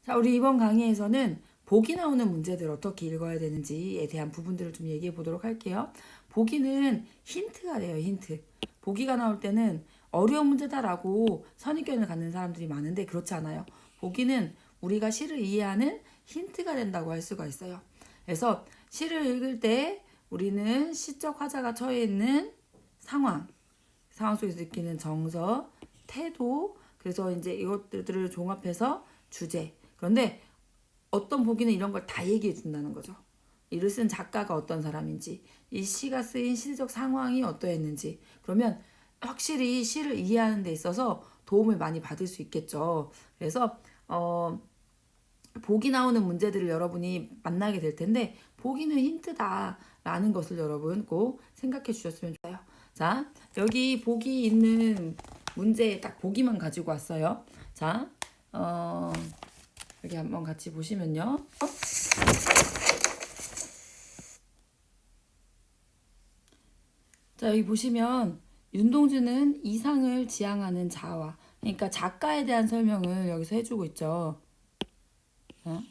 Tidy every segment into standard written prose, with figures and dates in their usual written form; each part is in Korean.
자, 우리 이번 강의에서는 보기 나오는 문제들 어떻게 읽어야 되는지에 대한 부분들을 좀 얘기해 보도록 할게요. 보기는 힌트가 돼요, 힌트. 보기가 나올 때는 어려운 문제다라고 선입견을 갖는 사람들이 많은데 그렇지 않아요. 보기는 우리가 시를 이해하는 힌트가 된다고 할 수가 있어요. 그래서 시를 읽을 때 우리는 시적 화자가 처해 있는 상황 속에서 느끼는 정서, 태도, 그래서 이제 이것들을 종합해서 주제. 그런데 어떤 보기는 이런 걸 다 얘기해 준다는 거죠. 이를 쓴 작가가 어떤 사람인지, 이 시가 쓰인 시적 상황이 어떠했는지, 그러면 확실히 시를 이해하는 데 있어서 도움을 많이 받을 수 있겠죠. 그래서 보기 나오는 문제들을 여러분이 만나게 될 텐데 보기는 힌트다라는 것을 여러분 꼭 생각해 주셨으면 좋아요. 자, 여기 보기 있는 문제 딱 보기만 가지고 왔어요. 자, 여기 한번 같이 보시면요. 자, 여기 보시면 윤동주는 이상을 지향하는 자아, 그러니까 작가에 대한 설명을 여기서 해주고 있죠. 자,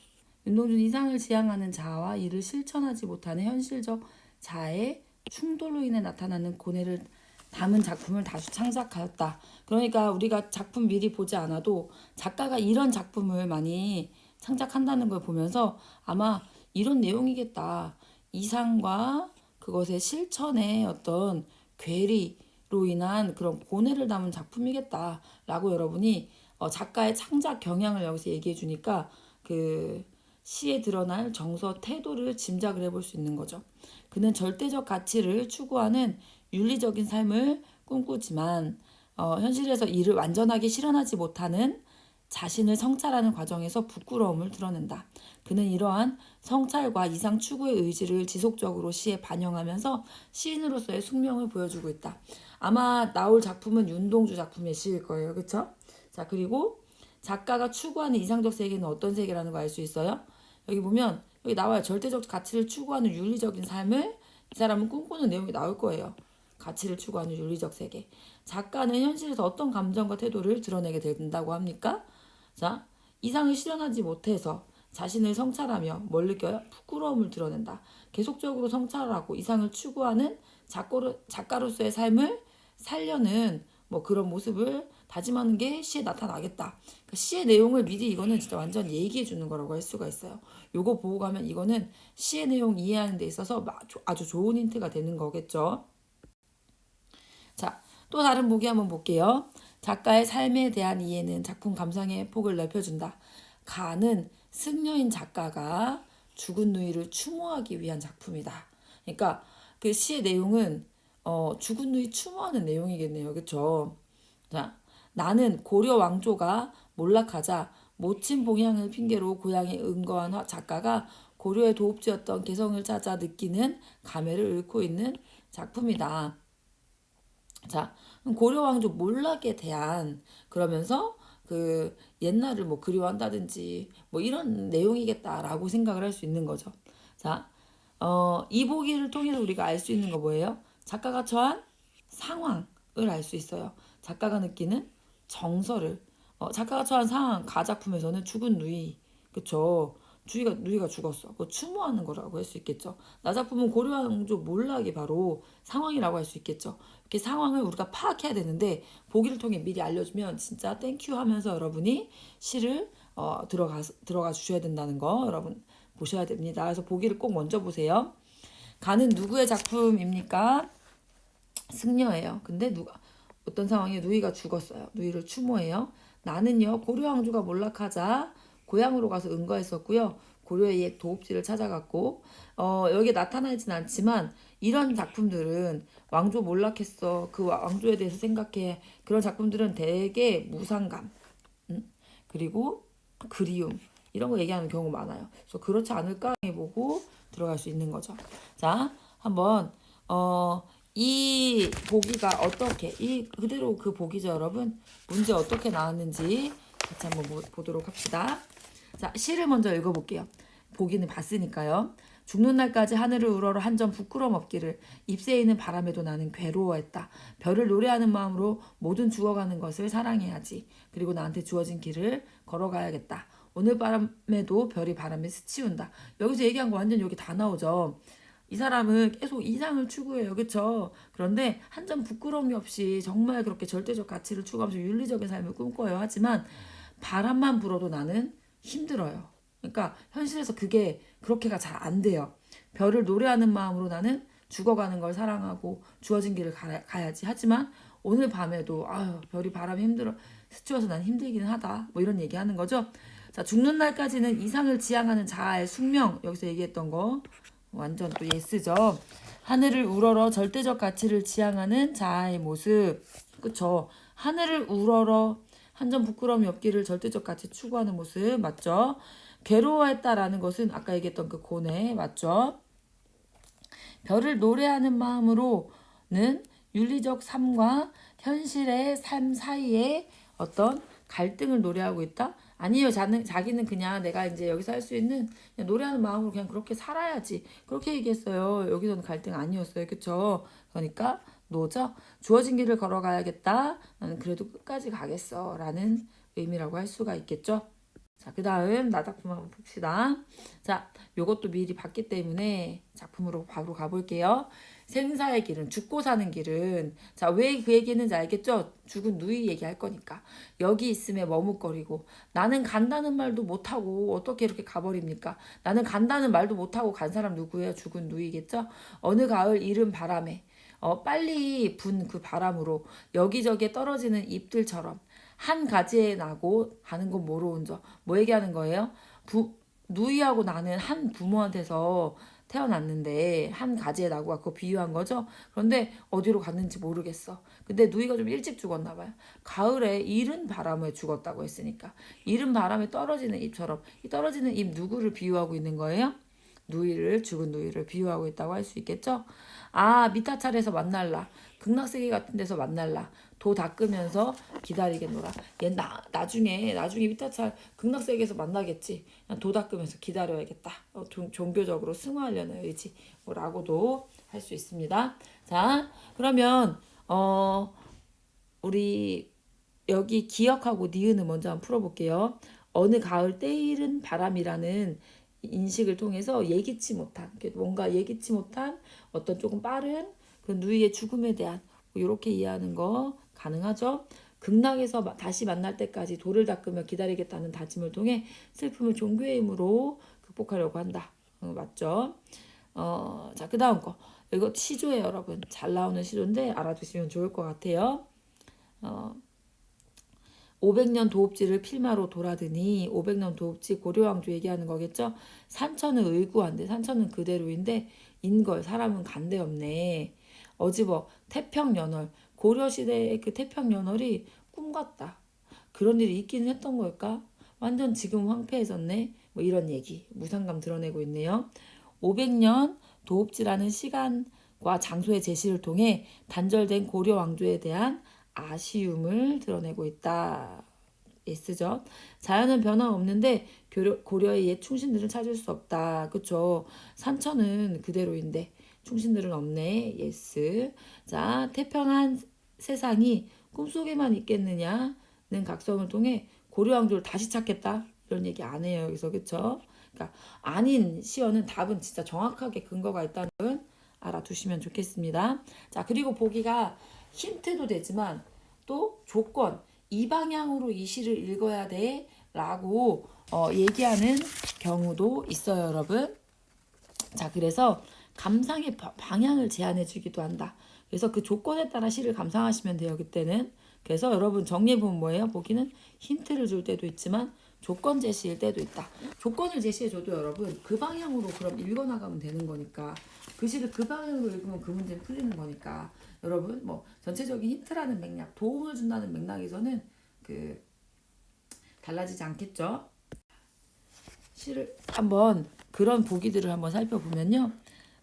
윤동주는 이상을 지향하는 자아와 이를 실천하지 못하는 현실적 자아의 충돌로 인해 나타나는 고뇌를 담은 작품을 다수 창작하였다. 그러니까 우리가 작품 미리 보지 않아도 작가가 이런 작품을 많이 창작한다는 걸 보면서 아마 이런 내용이겠다. 이상과 그것의 실천의 어떤 괴리로 인한 그런 고뇌를 담은 작품이겠다라고 여러분이 작가의 창작 경향을 여기서 얘기해 주니까 그 시에 드러날 정서, 태도를 짐작을 해볼 수 있는 거죠. 그는 절대적 가치를 추구하는 윤리적인 삶을 꿈꾸지만 현실에서 이를 완전하게 실현하지 못하는 자신을 성찰하는 과정에서 부끄러움을 드러낸다. 그는 이러한 성찰과 이상 추구의 의지를 지속적으로 시에 반영하면서 시인으로서의 숙명을 보여주고 있다. 아마 나올 작품은 윤동주 작품의 시일 거예요. 그렇죠? 자, 그리고 작가가 추구하는 이상적 세계는 어떤 세계라는 거 알 수 있어요? 여기 보면 여기 나와요. 절대적 가치를 추구하는 윤리적인 삶을 이 사람은 꿈꾸는 내용이 나올 거예요. 가치를 추구하는 윤리적 세계. 작가는 현실에서 어떤 감정과 태도를 드러내게 된다고 합니까? 자, 이상을 실현하지 못해서 자신을 성찰하며 뭘 느껴요? 부끄러움을 드러낸다. 계속적으로 성찰하고 이상을 추구하는 작가로서의 삶을 살려는 뭐 그런 모습을 다짐하는 게 시에 나타나겠다. 그러니까 시의 내용을 미리 이거는 진짜 완전 얘기해 주는 거라고 할 수가 있어요. 요거 보고 가면 이거는 시의 내용 이해하는 데 있어서 아주 좋은 힌트가 되는 거겠죠. 자, 또 다른 보기 한번 볼게요. 작가의 삶에 대한 이해는 작품 감상의 폭을 넓혀준다. 가는 승려인 작가가 죽은 누이를 추모하기 위한 작품이다. 그러니까 그 시의 내용은 죽은 누이 추모하는 내용이겠네요. 그렇죠? 자, 나는 고려 왕조가 몰락하자 모친 봉양을 핑계로 고향에 은거한 작가가 고려의 도읍지였던 개성을 찾아 느끼는 감회를 읊고 있는 작품이다. 자, 고려 왕조 몰락에 대한 그러면서 그 옛날을 뭐 그리워한다든지 뭐 이런 내용이겠다라고 생각을 할 수 있는 거죠. 자, 이 보기를 통해서 우리가 알 수 있는 거 뭐예요? 작가가 처한 상황을 알 수 있어요. 작가가 느끼는 정서를. 작가가 처한 상황, 가작품에서는 죽은 누이, 그쵸? 누이가 죽었어. 그거 추모하는 거라고 할 수 있겠죠. 나작품은 고려왕조 몰락이 바로 상황이라고 할 수 있겠죠. 이렇게 상황을 우리가 파악해야 되는데 보기를 통해 미리 알려주면 진짜 땡큐 하면서 여러분이 시를 들어가 주셔야 된다는 거 여러분 보셔야 됩니다. 그래서 보기를 꼭 먼저 보세요. 가는 누구의 작품입니까? 승려예요. 근데 어떤 상황에 누이가 죽었어요. 누이를 추모해요. 나는요, 고려 왕조가 몰락하자 고향으로 가서 은거했었고요. 고려의 옛 도읍지를 찾아갔고, 여기에 나타나진 않지만, 이런 작품들은 왕조 몰락했어. 그 왕조에 대해서 생각해. 그런 작품들은 대개 무상감, 그리고 그리움, 이런 거 얘기하는 경우 많아요. 그래서 그렇지 않을까 해보고 들어갈 수 있는 거죠. 자, 한번, 이 보기가 어떻게, 그대로 그 보기죠, 여러분. 문제 어떻게 나왔는지 같이 한번 보도록 합시다. 자, 시를 먼저 읽어볼게요. 보기는 봤으니까요. 죽는 날까지 하늘을 우러러 한 점 부끄럼 없기를 잎새 있는 바람에도 나는 괴로워했다. 별을 노래하는 마음으로 모든 죽어가는 것을 사랑해야지. 그리고 나한테 주어진 길을 걸어가야겠다. 오늘 밤에도 별이 바람에 스치운다. 여기서 얘기한 거 완전 여기 다 나오죠. 이 사람은 계속 이상을 추구해요. 그렇죠? 그런데 한 점 부끄러움이 없이 정말 그렇게 절대적 가치를 추구하면서 윤리적인 삶을 꿈꿔요. 하지만 바람만 불어도 나는 힘들어요. 그러니까 현실에서 그게 그렇게가 잘 안 돼요. 별을 노래하는 마음으로 나는 죽어가는 걸 사랑하고 주어진 길을 가야지. 하지만 오늘 밤에도 아유 별이 바람이 힘들어 스치워서 난 힘들기는 하다. 뭐 이런 얘기하는 거죠. 자, 죽는 날까지는 이상을 지향하는 자아의 숙명. 여기서 얘기했던 거 완전 또 예스죠. 하늘을 우러러 절대적 가치를 지향하는 자아의 모습. 그쵸? 하늘을 우러러 한 점 부끄러움이 없기를 절대적 가치 추구하는 모습 맞죠? 괴로워했다라는 것은 아까 얘기했던 그 고뇌 맞죠? 별을 노래하는 마음으로는 윤리적 삶과 현실의 삶 사이에 어떤 갈등을 노래하고 있다? 아니요, 자기는 그냥 내가 이제 여기서 할 수 있는 그냥 노래하는 마음으로 그냥 그렇게 살아야지. 그렇게 얘기했어요. 여기서는 갈등 아니었어요. 그쵸? 그러니까 노죠? 주어진 길을 걸어가야겠다. 나는 그래도 끝까지 가겠어. 라는 의미라고 할 수가 있겠죠? 자, 그 다음 나작품 한번 봅시다. 자, 요것도 미리 봤기 때문에 작품으로 바로 가볼게요. 생사의 길은 죽고 사는 길은 자, 왜 그 얘기했는지 알겠죠? 죽은 누이 얘기할 거니까. 여기 있음에 머뭇거리고 나는 간다는 말도 못하고 어떻게 이렇게 가버립니까? 나는 간다는 말도 못하고 간 사람 누구예요? 죽은 누이겠죠? 어느 가을 이른 바람에 빨리 분 그 바람으로 여기저기에 떨어지는 잎들처럼 한 가지에 나고 하는 건 모르온저. 뭐 얘기하는 거예요? 누이하고 나는 한 부모한테서 태어났는데 한 가지에 나고가 그거 비유한 거죠. 그런데 어디로 갔는지 모르겠어. 근데 누이가 좀 일찍 죽었나 봐요. 가을에 이른 바람에 죽었다고 했으니까 이른 바람에 떨어지는 잎처럼 이 떨어지는 잎 누구를 비유하고 있는 거예요? 누이를 죽은 누이를 비유하고 있다고 할 수 있겠죠. 아 미타찰에서 만날라. 극락세계 같은 데서 만날라. 도 닦으면서 기다리겠노라. 얘 나중에 미타찰 극락세계에서 만나겠지. 그냥 도 닦으면서 기다려야겠다. 종교적으로 승화하려는 의지 라고도 할 수 있습니다. 자 그러면 우리 여기 기억하고 니은을 먼저 한번 풀어볼게요. 어느 가을 때이른 바람이라는 인식을 통해서 예기치 못한 뭔가 예기치 못한 어떤 조금 빠른 그 누이의 죽음에 대한 이렇게 이해하는 거 가능하죠. 극락에서 다시 만날 때까지 돌을 닦으며 기다리겠다는 다짐을 통해 슬픔을 종교의 힘으로 극복하려고 한다. 맞죠? 자, 그 다음 거. 이거 시조예요, 여러분. 잘 나오는 시조인데 알아두시면 좋을 것 같아요. 500년 도읍지를 필마로 돌아드니 500년 도읍지 고려왕조 얘기하는 거겠죠. 산천은 의구한데 산천은 그대로인데 인걸 사람은 간데없네. 어지버 태평연월 고려시대의 그 태평연월이 꿈같다. 그런 일이 있기는 했던 걸까? 완전 지금 황폐해졌네. 뭐 이런 얘기 무상감 드러내고 있네요. 500년 도읍지라는 시간과 장소의 제시를 통해 단절된 고려 왕조에 대한 아쉬움을 드러내고 있다. 예스죠. 자연은 변함없는데 고려의 옛 충신들은 찾을 수 없다. 그쵸? 산천은 그대로인데 충신들은 없네. 예스. 자, 태평한 세상이 꿈속에만 있겠느냐는 각성을 통해 고려왕조를 다시 찾겠다. 이런 얘기 안 해요. 여기서 그쵸? 그러니까 아닌 시어는 답은 진짜 정확하게 근거가 있다는 건 알아두시면 좋겠습니다. 자, 그리고 보기가 힌트도 되지만 또 조건 이 방향으로 이 시를 읽어야 돼 라고 얘기하는 경우도 있어요, 여러분. 자, 그래서 감상의 방향을 제안해 주기도 한다. 그래서 그 조건에 따라 시를 감상하시면 돼요, 그때는. 그래서 여러분 정리해보면 뭐예요? 보기는 힌트를 줄 때도 있지만 조건 제시일 때도 있다. 조건을 제시해줘도 여러분 그 방향으로 그럼 읽어나가면 되는 거니까 그 시를 그 방향으로 읽으면 그 문제는 풀리는 거니까 여러분 뭐 전체적인 힌트라는 맥락, 도움을 준다는 맥락에서는 그 달라지지 않겠죠. 시를 한번 그런 보기들을 한번 살펴보면요.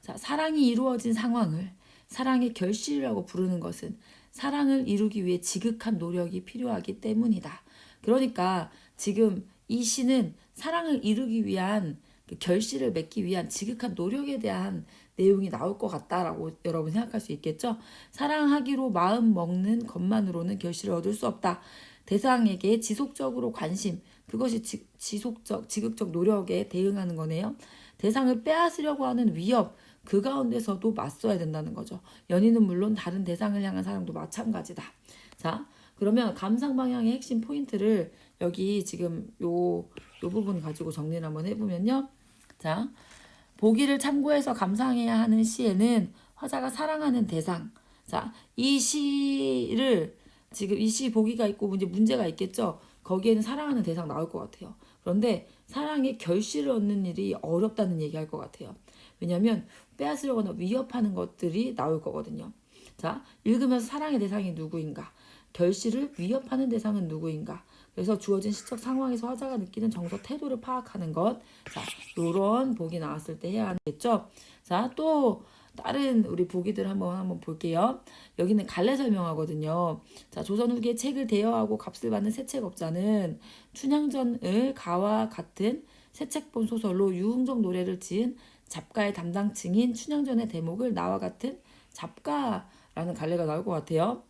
자, 사랑이 이루어진 상황을 사랑의 결실이라고 부르는 것은 사랑을 이루기 위해 지극한 노력이 필요하기 때문이다. 그러니까 지금 이 시는 사랑을 이루기 위한 그 결실을 맺기 위한 지극한 노력에 대한 내용이 나올 것 같다라고 여러분 생각할 수 있겠죠. 사랑하기로 마음 먹는 것만으로는 결실을 얻을 수 없다. 대상에게 지속적으로 관심, 그것이 지극적 노력에 대응하는 거네요. 대상을 빼앗으려고 하는 위협, 그 가운데서도 맞서야 된다는 거죠. 연인은 물론 다른 대상을 향한 사랑도 마찬가지다. 자, 그러면 감상 방향의 핵심 포인트를 여기 지금 요 부분 가지고 정리를 한번 해보면요. 자, 보기를 참고해서 감상해야 하는 시에는 화자가 사랑하는 대상. 자, 이 시를 지금 이 시 보기가 있고 이제 문제가 있겠죠. 거기에는 사랑하는 대상 나올 것 같아요. 그런데 사랑의 결실을 얻는 일이 어렵다는 얘기할 것 같아요. 왜냐하면 빼앗으려거나 위협하는 것들이 나올 거거든요. 자, 읽으면서 사랑의 대상이 누구인가? 결실을 위협하는 대상은 누구인가? 그래서 주어진 시적 상황에서 화자가 느끼는 정서 태도를 파악하는 것. 자, 요런 보기 나왔을 때 해야 하겠죠. 자, 또 다른 우리 보기들 한번 볼게요. 여기는 갈래 설명하거든요. 자, 조선 후기에 책을 대여하고 값을 받는 새책업자는 춘향전을 가와 같은 새책본 소설로 유흥적 노래를 지은 잡가의 담당층인 춘향전의 대목을 나와 같은 잡가라는 갈래가 나올 것 같아요.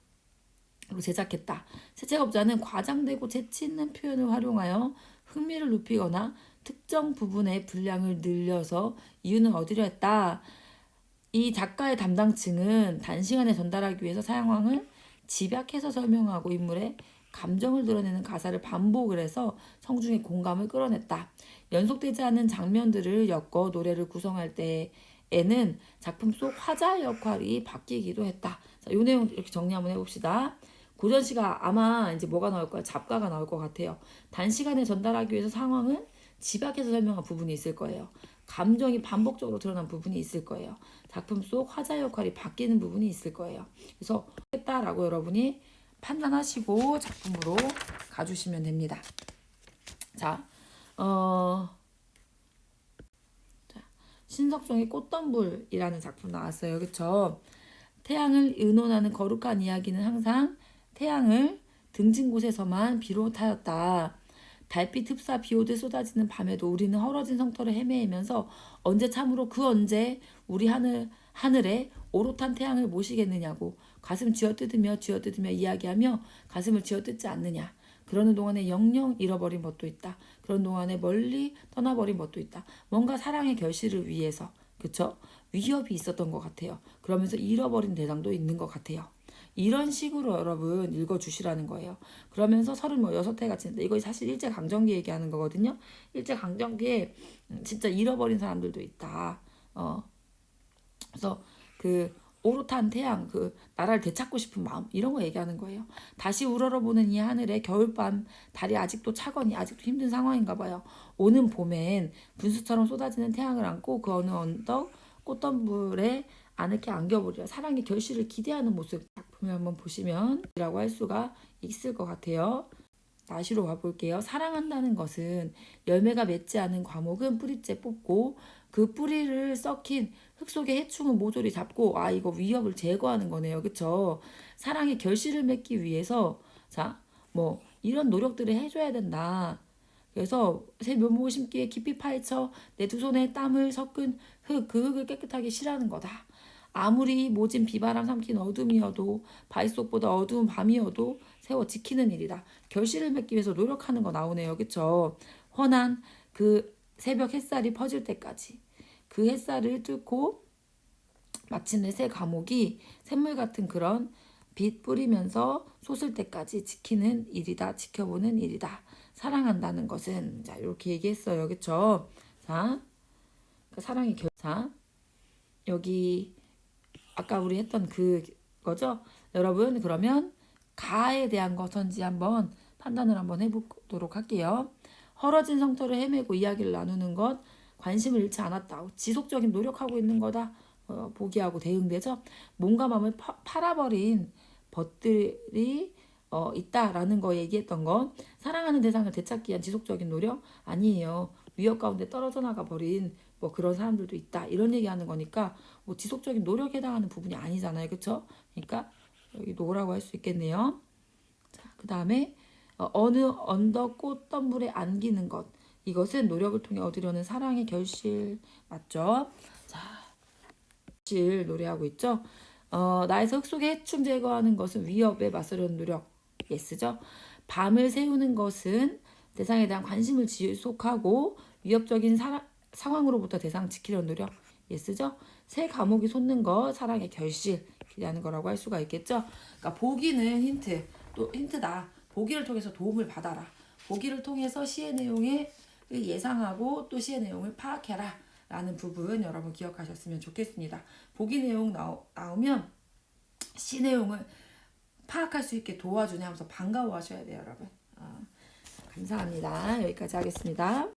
그리고 제작했다. 새책업자는 과장되고 재치 있는 표현을 활용하여 흥미를 높이거나 특정 부분의 분량을 늘려서 이유는 얻으려 했다. 이 작가의 담당층은 단시간에 전달하기 위해서 상황을 집약해서 설명하고 인물의 감정을 드러내는 가사를 반복을 해서 성중의 공감을 끌어냈다. 연속되지 않은 장면들을 엮어 노래를 구성할 때에는 작품 속 화자의 역할이 바뀌기도 했다. 자, 이 내용 이렇게 정리 한번 해봅시다. 고전시가 아마 이제 뭐가 나올 거야? 잡가가 나올 것 같아요. 단시간에 전달하기 위해서 상황을 집약해서 설명한 부분이 있을 거예요. 감정이 반복적으로 드러난 부분이 있을 거예요. 작품 속 화자 역할이 바뀌는 부분이 있을 거예요. 그래서 했다라고 여러분이 판단하시고 작품으로 가주시면 됩니다. 자, 신석종의 꽃덤불이라는 작품 나왔어요. 그쵸? 태양을 의논하는 거룩한 이야기는 항상 태양을 등진 곳에서만 비롯하였다. 달빛 흡사 비오듯 쏟아지는 밤에도 우리는 헐어진 성터를 헤매면서 언제 참으로 그 언제 우리 하늘에 오롯한 태양을 모시겠느냐고 가슴 쥐어뜯으며 이야기하며 가슴을 쥐어뜯지 않느냐. 그러는 동안에 영영 잃어버린 것도 있다. 그런 동안에 멀리 떠나버린 것도 있다. 뭔가 사랑의 결실을 위해서 그쵸? 위협이 있었던 것 같아요. 그러면서 잃어버린 대상도 있는 것 같아요. 이런 식으로 여러분 읽어주시라는 거예요. 그러면서 36해가 지났다. 이거 사실 일제강점기 얘기하는 거거든요. 일제강점기에 진짜 잃어버린 사람들도 있다. 그래서 그 오롯한 태양, 그 나라를 되찾고 싶은 마음 이런 거 얘기하는 거예요. 다시 우러러보는 이 하늘에 겨울밤 달이 아직도 차거니 아직도 힘든 상황인가 봐요. 오는 봄엔 분수처럼 쏟아지는 태양을 안고 그 어느 언덕 꽃덤불에 아늑해 안겨보리라. 사랑의 결실을 기대하는 모습 작품을 한번 보시면 이라고 할 수가 있을 것 같아요. 다시로 와볼게요. 사랑한다는 것은 열매가 맺지 않은 과목은 뿌리째 뽑고 그 뿌리를 썩힌 흙 속의 해충은 모조리 잡고 이거 위협을 제거하는 거네요. 그쵸? 사랑의 결실을 맺기 위해서 자, 뭐 이런 노력들을 해줘야 된다. 그래서 새 묘목을 심기에 깊이 파헤쳐 내 두 손에 땀을 섞은 그 흙을 깨끗하게 실하는 거다. 아무리 모진 비바람 삼킨 어둠이어도 바위 속보다 어두운 밤이어도 세워 지키는 일이다. 결실을 맺기 위해서 노력하는 거 나오네요. 그쵸? 환한 그 새벽 햇살이 퍼질 때까지 그 햇살을 뚫고 마침내 새 과목이 샘물 같은 그런 빛 뿌리면서 솟을 때까지 지키는 일이다. 지켜보는 일이다. 사랑한다는 것은 자 이렇게 얘기했어요. 그쵸? 자, 그 사랑의 자 여기 아까 우리 했던 그거죠? 여러분 그러면 가에 대한 것인지 한번 판단을 한번 해보도록 할게요. 헐어진 성터를 헤매고 이야기를 나누는 것 관심을 잃지 않았다. 지속적인 노력하고 있는 거다. 보기하고 대응되죠. 몸과 마음을 팔아버린 것들이 있다라는 거 얘기했던 건 사랑하는 대상을 되찾기 위한 지속적인 노력 아니에요. 위협 가운데 떨어져 나가 버린 뭐 그런 사람들도 있다. 이런 얘기하는 거니까 뭐 지속적인 노력에 해당하는 부분이 아니잖아요. 그렇죠? 그러니까 여기 노라고 할 수 있겠네요. 자, 그다음에 어느 언덕 꽃덤불에 안기는 것. 이것은 노력을 통해 얻으려는 사랑의 결실 맞죠? 자, 결실 노래하고 있죠. 나에서 흙 속의 해충 제거하는 것은 위협에 맞서려는 노력. 예스죠. 밤을 새우는 것은 대상에 대한 관심을 지속하고 위협적인 상황으로부터 대상 지키려는 노력. 예스죠? 새 감옥이 솟는 것, 사랑의 결실이라는 거라고 할 수가 있겠죠? 그러니까 보기는 힌트, 또 힌트다. 보기를 통해서 도움을 받아라. 보기를 통해서 시의 내용을 예상하고 또 시의 내용을 파악해라. 라는 부분 여러분 기억하셨으면 좋겠습니다. 보기 내용 나오면 시 내용을 파악할 수 있게 도와주냐 하면서 반가워하셔야 돼요, 여러분. 감사합니다. 여기까지 하겠습니다.